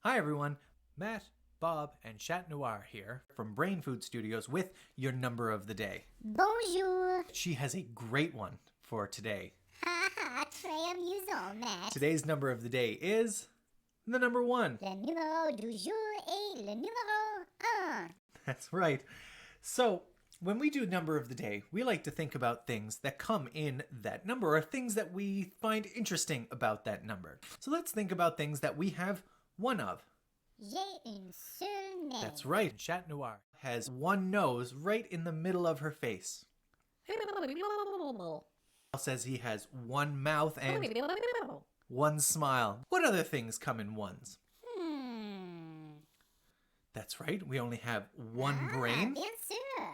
Hi everyone, Matt, Bob, and Chat Noir here from Brain Food Studios with your number of the day. Bonjour. She has a great one for today. Ha ha, très amusant, Matt. Today's number of the day is the number 1. Le numéro du jour est le numéro 1. That's right. So, when we do number of the day, we like to think about things that come in that number or things that we find interesting about that number. So let's think about things that we have one of. J'ai une seule nez. That's right. Chat Noir has one nose right in the middle of her face. Says he has one mouth and one smile. What other things come in ones? That's right. We only have one brain. Bien sûr.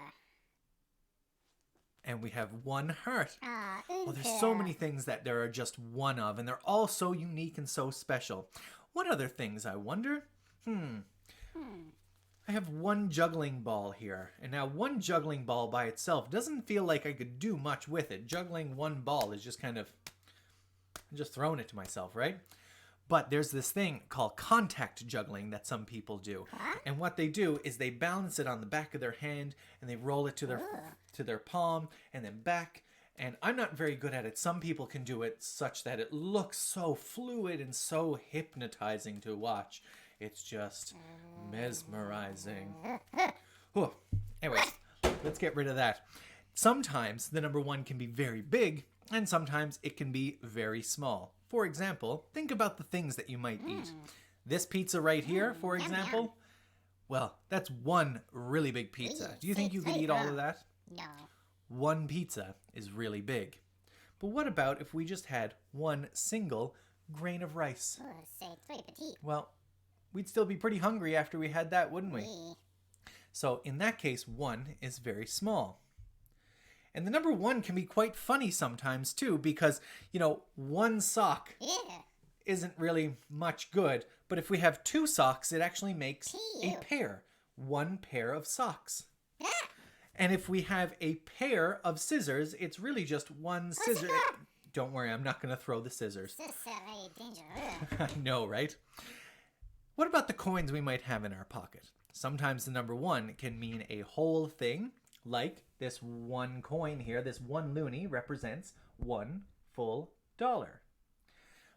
And we have one heart. Une Well, there's so many things that there are just one of, and they're all so unique and so special. What other things, I wonder? I have one juggling ball here. And now one juggling ball by itself doesn't feel like I could do much with it. Juggling one ball is just kind of... I'm just throwing it to myself, right? But there's this thing called contact juggling that some people do. And what they do is they balance it on the back of their hand and they roll it to their palm and then back. And I'm not very good at it. Some people can do it such that it looks so fluid and so hypnotizing to watch. It's just mesmerizing. Whew. Anyways, let's get rid of that. Sometimes the number 1 can be very big and sometimes it can be very small. For example, think about the things that you might eat. This pizza right here, for example, well, that's one really big pizza. Do you think you could eat all of that? No. One pizza is really big. But what about if we just had one single grain of rice? Oh, c'est très petit. Well, we'd still be pretty hungry after we had that, wouldn't we? Oui. So in that case, 1 is very small. And the number 1 can be quite funny sometimes too, because, one sock Yeah. isn't really much good. But if we have 2 socks, it actually makes a pair. 1 pair of socks. And if we have a pair of scissors, it's really just one scissor. Don't worry, I'm not going to throw the scissors. Ce serait dangereux. I know, right? What about the coins we might have in our pocket? Sometimes the number 1 can mean a whole thing, like this one coin here, this one loonie represents 1 full dollar.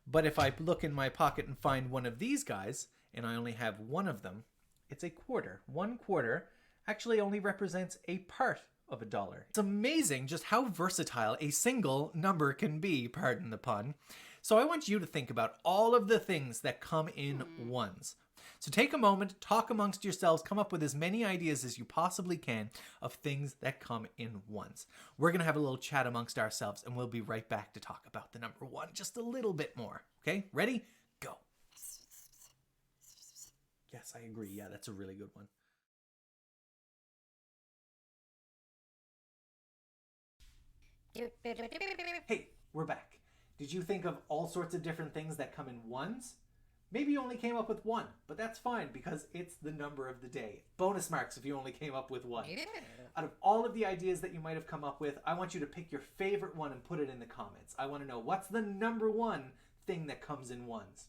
But if I look in my pocket and find one of these guys, and I only have one of them, it's a quarter. 1 quarter actually only represents a part of a dollar. It's amazing just how versatile a single number can be, pardon the pun. So I want you to think about all of the things that come in ones. So take a moment, talk amongst yourselves, come up with as many ideas as you possibly can of things that come in ones. We're going to have a little chat amongst ourselves and we'll be right back to talk about the number 1 just a little bit more. Okay, ready? Go. Yes, I agree. Yeah, that's a really good one. Hey, we're back. Did you think of all sorts of different things that come in ones? Maybe you only came up with 1, but that's fine because it's the number of the day. Bonus marks if you only came up with 1. Out of all of the ideas that you might have come up with, I want you to pick your favorite one and put it in the comments. I want to know what's the number 1 thing that comes in ones.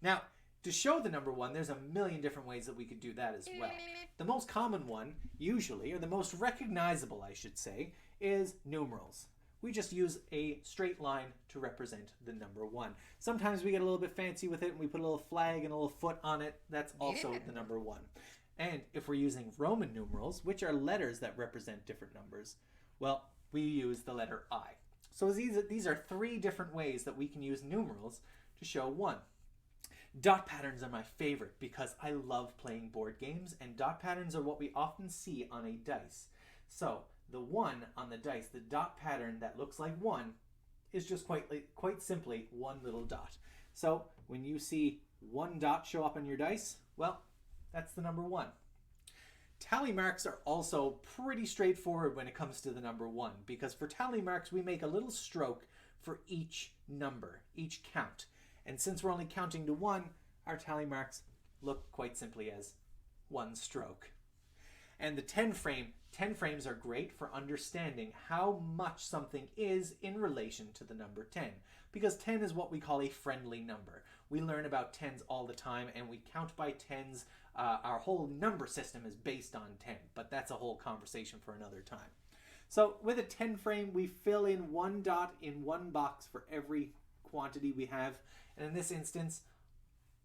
Now, to show the number 1, there's a million different ways that we could do that as well. The most common one, usually, or the most recognizable, I should say, is numerals. We just use a straight line to represent the number 1. Sometimes we get a little bit fancy with it and we put a little flag and a little foot on it. That's also the number 1. And if we're using Roman numerals, which are letters that represent different numbers, well, we use the letter I. So these are 3 different ways that we can use numerals to show 1. Dot patterns are my favorite because I love playing board games, and dot patterns are what we often see on a dice. So the 1 on the dice, the dot pattern that looks like 1, is just quite simply one little dot. So when you see 1 dot show up on your dice, well, that's the number 1. Tally marks are also pretty straightforward when it comes to the number 1, because for tally marks we make a little stroke for each number, each count. And since we're only counting to 1, our tally marks look quite simply as 1 stroke. And the 10 frames are great for understanding how much something is in relation to the number 10, because 10 is what we call a friendly number. We learn about tens all the time, and we count by tens. Our whole number system is based on 10, but that's a whole conversation for another time. So with a 10 frame, we fill in one dot in one box for every quantity we have. And in this instance,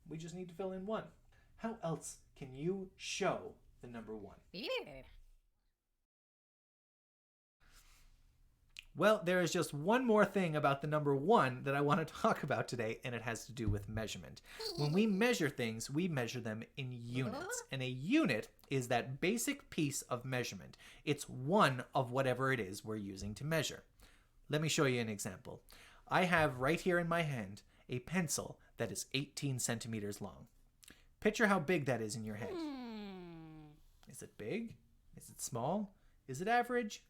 we just need to fill in 1. How else can you show the number 1? Well, there is just one more thing about the number 1 that I want to talk about today, and it has to do with measurement. When we measure things, we measure them in units. And a unit is that basic piece of measurement. It's one of whatever it is we're using to measure. Let me show you an example. I have right here in my hand a pencil that is 18 centimeters long. Picture how big that is in your head. Is it big? Is it small? Is it average?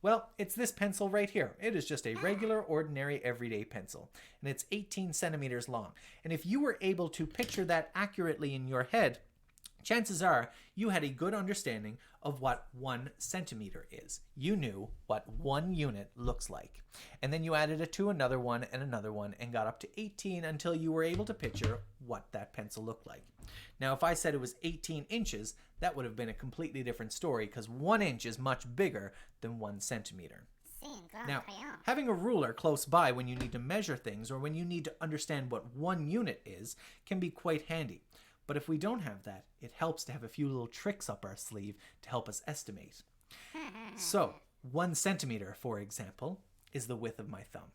Well, it's this pencil right here. It is just a regular, ordinary, everyday pencil. And it's 18 centimeters long. And if you were able to picture that accurately in your head, chances are you had a good understanding of what 1 centimeter is. You knew what 1 unit looks like. And then you added it to another one and got up to 18 until you were able to picture what that pencil looked like. Now, if I said it was 18 inches, that would have been a completely different story because 1 inch is much bigger than 1 centimeter. Now, having a ruler close by when you need to measure things or when you need to understand what 1 unit is can be quite handy. But if we don't have that, it helps to have a few little tricks up our sleeve to help us estimate. So, 1 centimeter, for example, is the width of my thumb.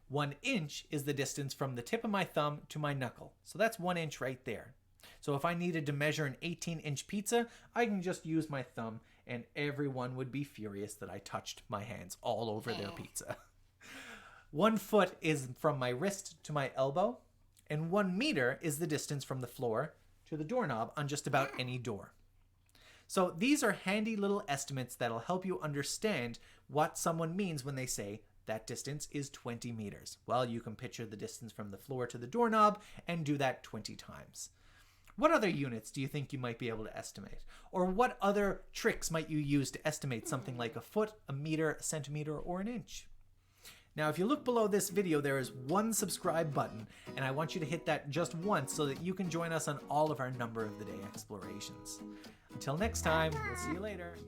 1 inch is the distance from the tip of my thumb to my knuckle. So that's 1 inch right there. So if I needed to measure an 18-inch pizza, I can just use my thumb and everyone would be furious that I touched my hands all over their pizza. 1 foot is from my wrist to my elbow, and 1 meter is the distance from the floor to the doorknob on just about any door. So these are handy little estimates that'll help you understand what someone means when they say that distance is 20 meters. Well, you can picture the distance from the floor to the doorknob and do that 20 times. What other units do you think you might be able to estimate? Or what other tricks might you use to estimate something like a foot, a meter, a centimeter, or an inch? Now, if you look below this video, there is one subscribe button, and I want you to hit that just once so that you can join us on all of our Number of the Day explorations. Until next time, we'll see you later.